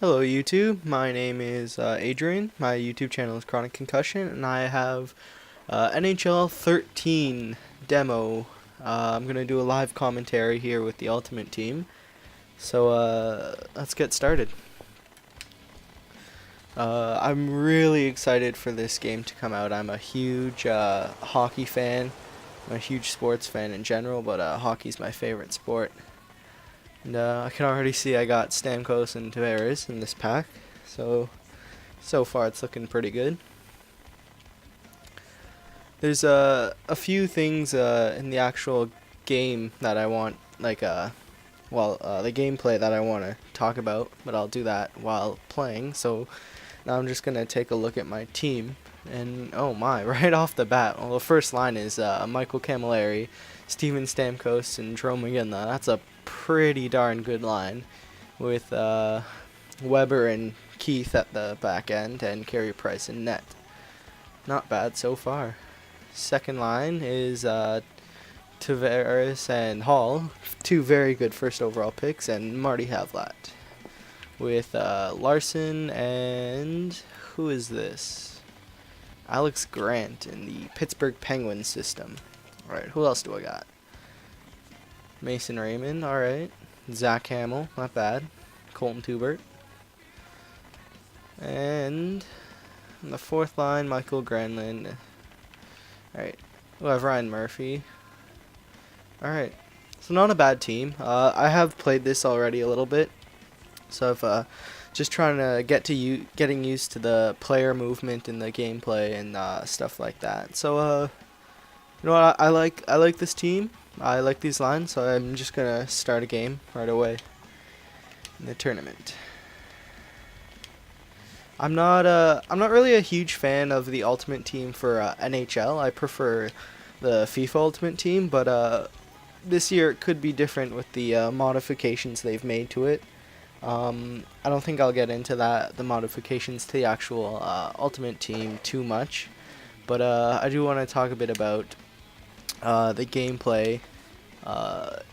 Hello YouTube, my name is Adrian, my YouTube channel is Chronic Concussion, and I have NHL 13 demo. I'm going to do a live commentary here with the Ultimate Team, so let's get started. I'm really excited for this game to come out. I'm a huge hockey fan, I'm a huge sports fan in general, but hockey's my favorite sport. And I can already see I got Stamkos and Tavares in this pack, so far it's looking pretty good. There's a few things in the actual game that I want, like the gameplay that I want to talk about, but I'll do that while playing. So now I'm just gonna take a look at my team, and oh my, right off the bat, well, the first line is Michael Camilleri, Steven Stamkos, and Jerome McGinley. That's a pretty darn good line, with Weber and Keith at the back end and Carey Price in net. Not bad so far. Second line is Tavares and Hall, two very good first overall picks, and Marty Havlat. With Larson and who is this? Alex Grant in the Pittsburgh Penguins system. Alright, who else do I got? Mason Raymond, alright. Zach Hamill, not bad. Colton Tubert. And on the fourth line, Michael Granlund. Alright, we have Ryan Murphy. Alright, so not a bad team. I have played this already a little bit, so I've just trying to getting used to the player movement and the gameplay and stuff like that. So you know what, I like this team. I like these lines, so I'm just gonna start a game right away in the tournament. I'm not really a huge fan of the Ultimate Team for NHL. I prefer the FIFA Ultimate Team, but this year it could be different with the modifications they've made to it. I don't think I'll get into the modifications to the actual Ultimate Team too much, but I do want to talk a bit about the gameplay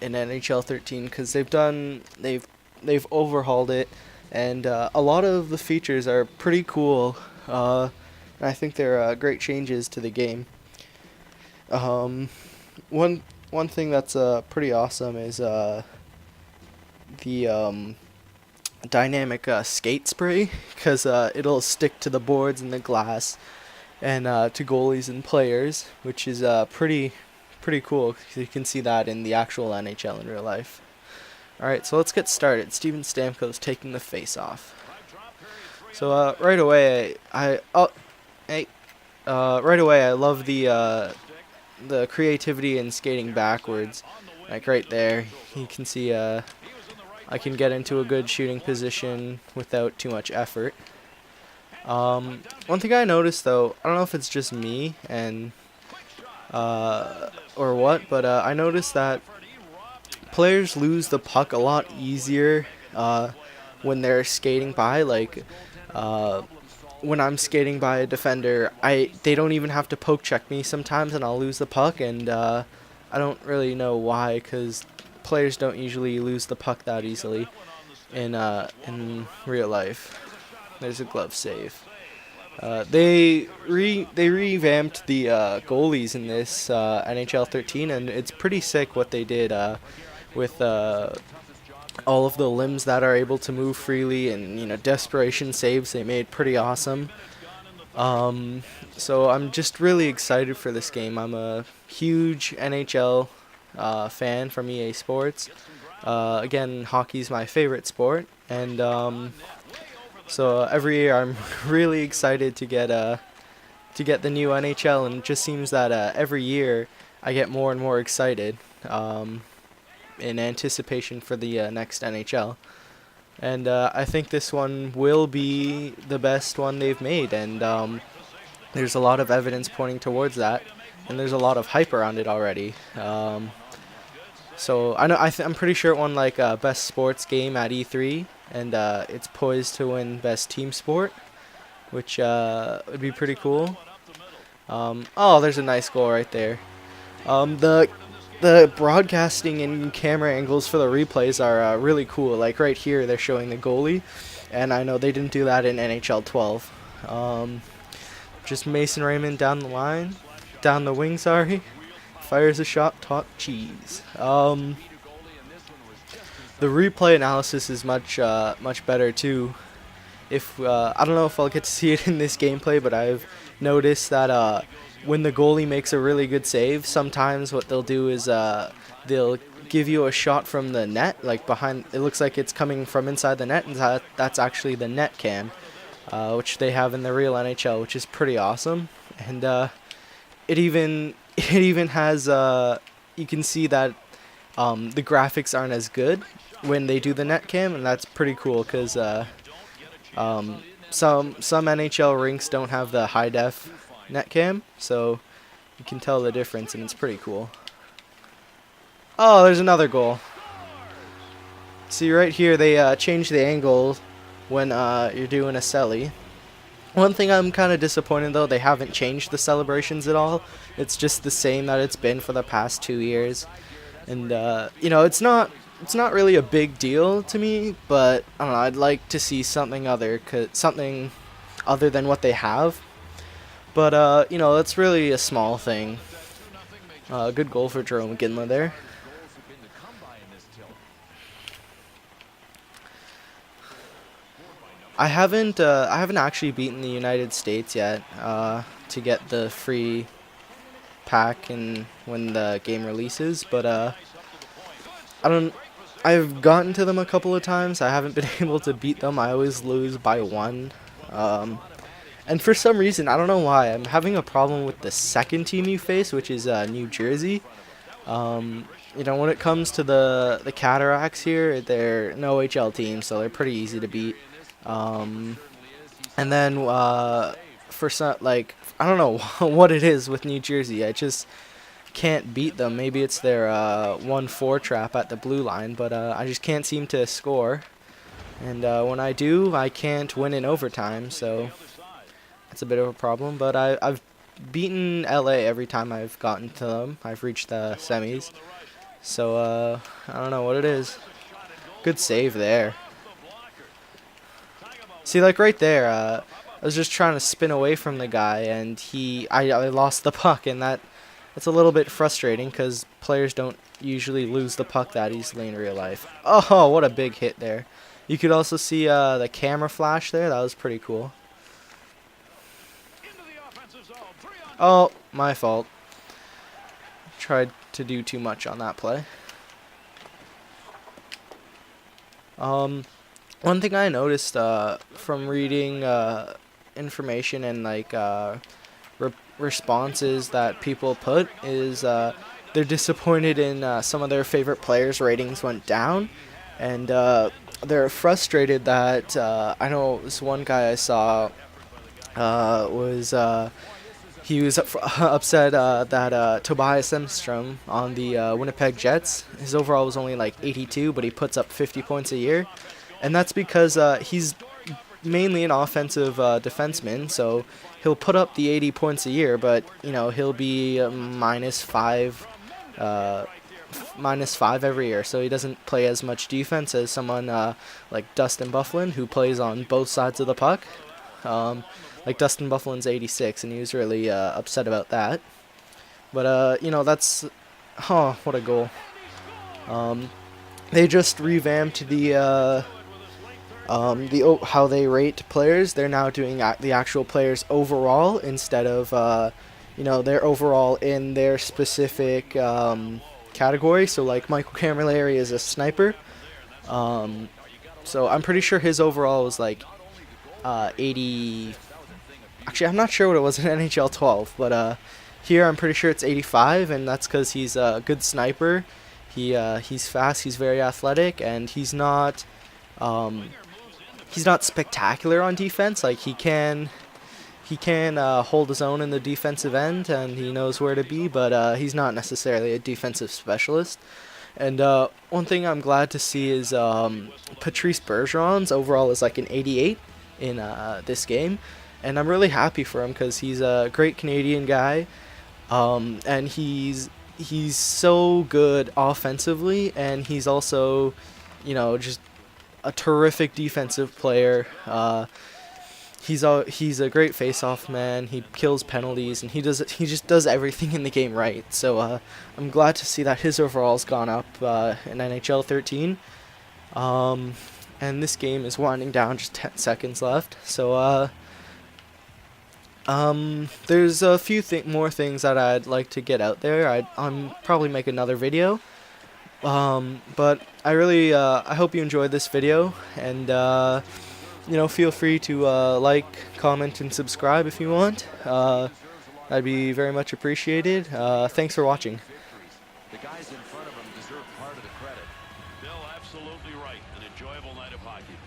in NHL 13, because they've overhauled it, and a lot of the features are pretty cool. And I think they're great changes to the game. One thing that's pretty awesome is the dynamic skate spray, because it'll stick to the boards and the glass and to goalies and players, which is pretty cool. You can see that in the actual NHL in real life. Alright, so let's get started. Steven Stamkos taking the face off. So right away I love the creativity in skating backwards. Like right there, you can see I can get into a good shooting position without too much effort. One thing I noticed though, I don't know if it's just me and or what, but I noticed that players lose the puck a lot easier when they're skating by. Like when I'm skating by a defender, they don't even have to poke check me sometimes, and I'll lose the puck, and I don't really know why, because players don't usually lose the puck that easily in real life. There's a glove save. They revamped the goalies in this NHL 13, and it's pretty sick what they did with all of the limbs that are able to move freely, and desperation saves they made pretty awesome. So I'm just really excited for this game. I'm a huge NHL fan from EA Sports. Again, hockey's my favorite sport, and so every year I'm really excited to get the new NHL, and it just seems that every year I get more and more excited in anticipation for the next NHL. And I think this one will be the best one they've made, and there's a lot of evidence pointing towards that, and there's a lot of hype around it already. So I know I'm pretty sure it won like best sports game at E3, and it's poised to win best team sport, which would be pretty cool. Oh, there's a nice goal right there. the broadcasting and camera angles for the replays are really cool. Like right here, they're showing the goalie, and I know they didn't do that in NHL 12. Just Mason Raymond down the line, down the wing. Sorry, fires a shot. Talk cheese. The replay analysis is much better too. If I don't know if I'll get to see it in this gameplay, but I've noticed that when the goalie makes a really good save, sometimes what they'll do is they'll give you a shot from the net, like behind. It looks like it's coming from inside the net, and that's actually the net cam, which they have in the real NHL, which is pretty awesome. And it even has you can see that the graphics aren't as good when they do the net cam, and that's pretty cool because some NHL rinks don't have the high def net cam, so you can tell the difference, and it's pretty cool. Oh, there's another goal. See right here, they change the angle when you're doing a celly. One thing I'm kind of disappointed though, they haven't changed the celebrations at all. It's just the same that it's been for the past 2 years, and you know, it's not really a big deal to me, but I don't know, I'd like to see something other than what they have. But you know, that's really a small thing. Good goal for Jerome McGinley there. I haven't actually beaten the United States yet to get the free pack and when the game releases, but I've gotten to them a couple of times. I haven't been able to beat them. I always lose by 1. And for some reason, I don't know why, I'm having a problem with the second team you face, which is New Jersey. You know, when it comes to the Cataracts here, they're an OHL team, so they're pretty easy to beat. And then for some, like, I don't know what it is with New Jersey. I just can't beat them. Maybe it's their 1-4 trap at the blue line, but I just can't seem to score. And when I do, I can't win in overtime, so that's a bit of a problem. But I've beaten LA every time I've gotten to them. I've reached the semis. So I don't know what it is. Good save there. See, like right there, I was just trying to spin away from the guy, and I lost the puck, and that's a little bit frustrating because players don't usually lose the puck that easily in real life. Oh, what a big hit there. You could also see the camera flash there. That was pretty cool. Oh, my fault. Tried to do too much on that play. One thing I noticed from reading information and like responses that people put is they're disappointed in some of their favorite players' ratings went down, and they're frustrated that I know this one guy I saw was he was upset that Tobias Emstrom on the Winnipeg Jets, his overall was only like 82, but he puts up 50 points a year. And that's because he's mainly an offensive defenseman, so he'll put up the 80 points a year, but you know, he'll be -5 every year, so he doesn't play as much defense as someone like Dustin Byfuglien, who plays on both sides of the puck. Like Dustin Byfuglien's 86, and he was really upset about that. But you know, that's what a goal. They just revamped the how they rate players. They're now doing the actual players overall instead of you know, their overall in their specific category. So like Michael Camilleri is a sniper, so I'm pretty sure his overall was like 80. Actually, I'm not sure what it was in NHL 12, but here I'm pretty sure it's 85, and that's because he's a good sniper. He's fast, he's very athletic, and he's not spectacular on defense. Like he can hold his own in the defensive end, and he knows where to be, but he's not necessarily a defensive specialist. And one thing I'm glad to see is Patrice Bergeron's overall is like an 88 in this game, and I'm really happy for him because he's a great Canadian guy, and he's he's so good offensively, and he's also, just a terrific defensive player. He's a great face-off man. He kills penalties, and he just does everything in the game right. So I'm glad to see that his overall's gone up in NHL 13. And this game is winding down, just 10 seconds left. So there's a few more things that I'd like to get out there. I'm probably make another video. But I really I hope you enjoyed this video, and feel free to like, comment, and subscribe if you want. That'd be very much appreciated. Thanks for watching. The guys in front of him deserve part of the credit. Bill, absolutely right. An enjoyable night of hockey.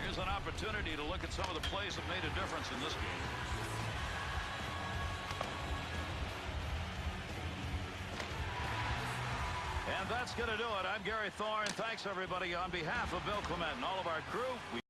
Here's an opportunity to look at some of the plays that made a difference in this game. And that's going to do it. I'm Gary Thorne. Thanks, everybody. On behalf of Bill Clement and all of our crew, we